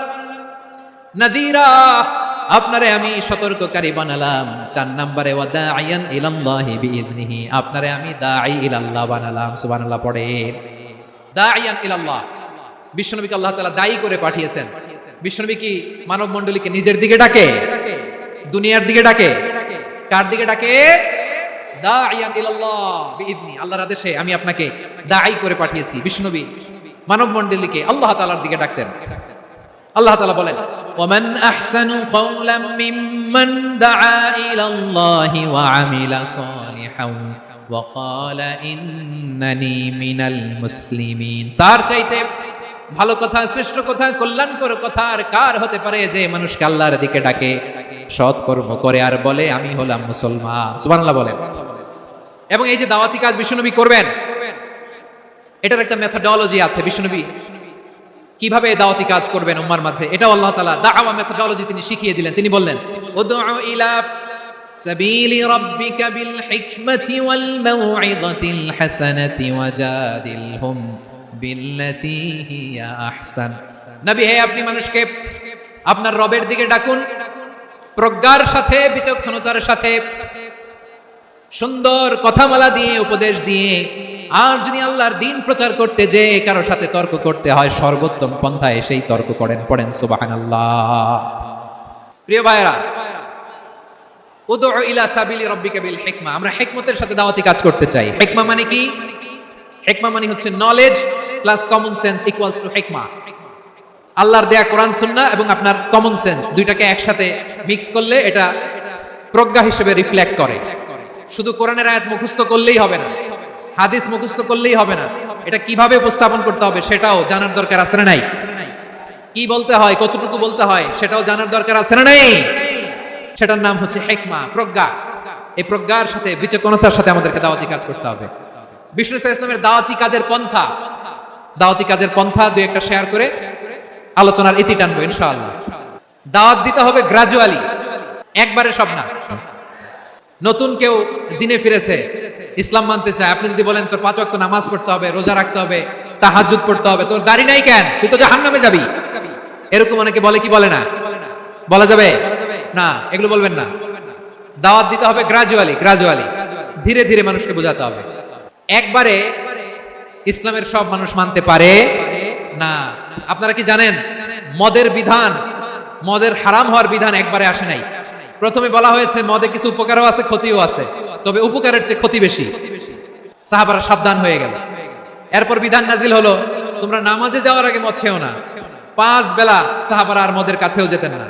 নাদিরা আপনারে আমি সতর্ককারী বানালাম। 4 নম্বরে ওয়া দাঈয়ান ইলাল্লাহি বিইذনিহি আপনারে আমি দাঈ ইলাল্লাহ বানালাম। সুবহানাল্লাহ পড়ে। দাঈয়ান ইলাল্লাহ, বিশ্বনবীকে আল্লাহ তাআলা দায়ী করে পাঠিয়েছেন। বিশ্বনবী কি মানব মণ্ডলীকে নিজের দিকে ডাকে, দুনিয়ার দিকে ডাকে? কার দিকে ডাকে? দাঈয়ান ইলাল্লাহ বিইذনি, আল্লাহর আদেশে আমি আপনাকে দাঈ করে পাঠিয়েছি। বিশ্বনবী মানব মণ্ডলীকে আল্লাহ তাআলার দিকে ডাকতেন। আল্লাহ তাআলা বলেন ওয়ামান আহসানু কাওলাম মিম্মান দাআ ইলাল্লাহি ওয়া আমিলা সালিহান ওয়া ক্বালা ইন্নানি মিনাল মুসলিমিন। তার চাইতে ভালো কথা, শ্রেষ্ঠ কথা, কল্যাণকর কথা আর কার হতে পারে যে মানুষকে আল্লাহর দিকে ডাকে, সৎ কর্ম করে আর বলে আমি হলাম মুসলমান। সুবহানাল্লাহ বলেন। এবং এই যে দাওয়াতি কাজ বিশ্বনবী করবেন, এটার একটা মেথডোলজি আছে। বিশ্বনবী কিভাবে দাওয়াতি কাজ করবেন উম্মার মাঝে, এটাও আল্লাহ তাআলা দাওয়া মেথডোলজি তিনি শিখিয়ে দিলেন। তিনি বললেন উদউ ইলা সাবিলি রাব্বিকা বিল হিকমাতি ওয়াল মাউইযাতিল হাসানাতি ওয়াজাদিলহুম বিল্লাতী হিয়া আহসান। নবী হে আপনি মানুষকে আপনার রবের দিকে ডাকুন প্রজ্ঞার সাথে, বিচক্ষণতার সাথে, সুন্দর কথামালা দিয়ে, উপদেশ দিয়ে। আর যদি আল্লাহর দ্বীন প্রচার করতে যে কারো সাথে তর্ক করতে হয়, সর্বোত্তম পন্থায় সেই তর্ক করেন। পড়েন সুবহানাল্লাহ। প্রিয় ভাইরা, উদউ ইলা সাবিলি রাব্বিকা বিল হিকমা, আমরা হিকমতের সাথে দাওয়াতি কাজ করতে চাই। হিকমা মানে কি? হিকমা মানে হচ্ছে knowledge plus common sense equals to হিকমা। আল্লাহর দেয়া কোরআন সুন্নাহ এবং আপনার কমন সেন্স দুইটাকে একসাথে মিক্স করলে এটা প্রজ্ঞা হিসেবে রিফ্লেক্ট করে। শুধু কোরআনের আয়াত মুখস্থ করলেই হবে না, হাদিস মুখস্থ করলেই হবে না, এটা কিভাবে উপস্থাপন করতে হবে সেটাও জানার দরকার আছে না নাই? কি বলতে হয়, কতটুকু বলতে হয় সেটাও জানার দরকার আছে না নাই? সেটার নাম হচ্ছে হিকমা, প্রজ্ঞা। এই প্রজ্ঞার সাথে, বিচক্ষণতার সাথে আমাদেরকে দাওয়াতি কাজ করতে হবে। বিষ্ণু ইসলামের দাওয়াতি কাজের পন্থা দুই একটা শেয়ার করে আলোচনার ইতি টানবো ইনশাআল্লাহ। দাওয়াত দিতে হবে গ্রাজুয়ালি, একবারে সব না। নতুন কেউ দিনে ফিরেছে, ইসলাম মানতে চায়, আপনি যদি বলেন তোর 5 ওয়াক্ত নামাজ পড়তে হবে, রোজা রাখতে হবে, তাহাজ্জুদ পড়তে হবে, তোর দাড়ি নাই কেন, তুই তো জাহান্নামে যাবি, এরকম অনেকে বলে কি বলে না? বলা যাবে না, এগুলো বলবেন না। দাওয়াত দিতে হবে গ্রাজুয়ালি, ধীরে ধীরে মানুষকে বোঝাতে হবে। একবারে ইসলামের সব মানুষ মানতে পারে না। আপনারা কি জানেন মদের বিধান, মদের হারাম হওয়ার বিধান একবারে আসে নাই। প্রথমে বলা হয়েছে মদে কিছু উপকারও আছে, ক্ষতিও আছে, তবে উপকারের চেয়ে ক্ষতি বেশি। সাহাবারা সাবধান হয়ে গেল। এরপর বিধান নাজিল হলো তোমরা নামাজে যাওয়ার আগে মদ খেও না। 5 বেলা সাহাবারা আর মদের কাছেও যেতেন না,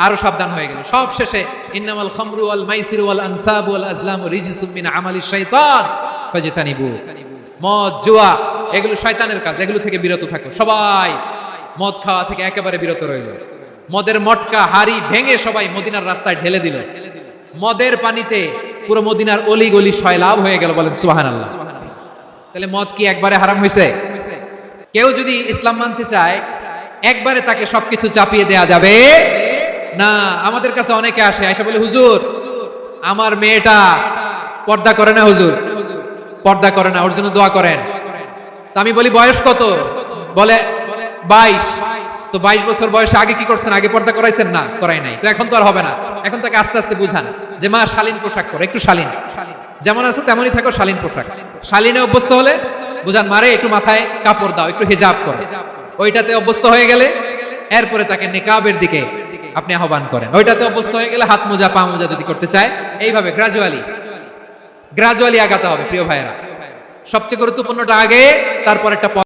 আরো সাবধান হয়ে গেল। সব শেষে ইন্নামাল খামরু ওয়াল মাইসিরু ওয়াল আনসাবু ওয়াল আজলামু রিজসুম মিন আমালিশ শাইতান ফাজতানিবু। মদ, জুয়া এগুলো শয়তানের কাজ, এগুলো থেকে বিরত থাকো। সবাই মদ খাওয়া থেকে একেবারে বিরত রইল। মদের মটকা হাড়ি ভেঙে সবাই মদিনার রাস্তায় ঢেলে দিল। মদের পানিতে পুরো মদিনার অলি গলি সয়লাভ হয়ে গেল। বলেন সুবহানাল্লাহ। তাহলে মদ কি একবারে হারাম হয়েছে? কেউ যদি ইসলাম মানতে চায় একবারে তাকে সবকিছু চাপিয়ে দেয়া যাবে না। আমাদের কাছে অনেকে আসে, আয়সা বলে হুজুর আমার মেয়েটা পর্দা করে না, হুজুর পর্দা করে না, ওর জন্য দোয়া করেন। তো আমি বলি বয়স কত? বলে 22। তো 22 বছর বয়সে আগে কি করছেন? আগে পর্দা করাইছেন না? করাই নাই। তো এখন তো আর হবে না, এখন তাকে আস্তে আস্তে বুঝান যে মা শালীন পোশাক করো, একটু শালীন, যেমন আছে তেমনই থাকো, শালীন পোশাক। শালীনে অভ্যস্ত হলে বুঝান মারে একটু মাথায় কাপড় দাও, একটু হিজাব করো। ওইটাতে অভ্যস্ত হয়ে গেলে এরপরে তাকে নিকাবের দিকে আপনি আহ্বান করেন। ওইটাতে অভ্যস্ত হয়ে গেলে হাত মোজা পা মোজা যদি করতে চায়, এইভাবে গ্রাজুয়ালি আগাতে হবে প্রিয় ভাইয়েরা। সবচেয়ে গুরুত্বপূর্ণটা আগে, তারপর একটা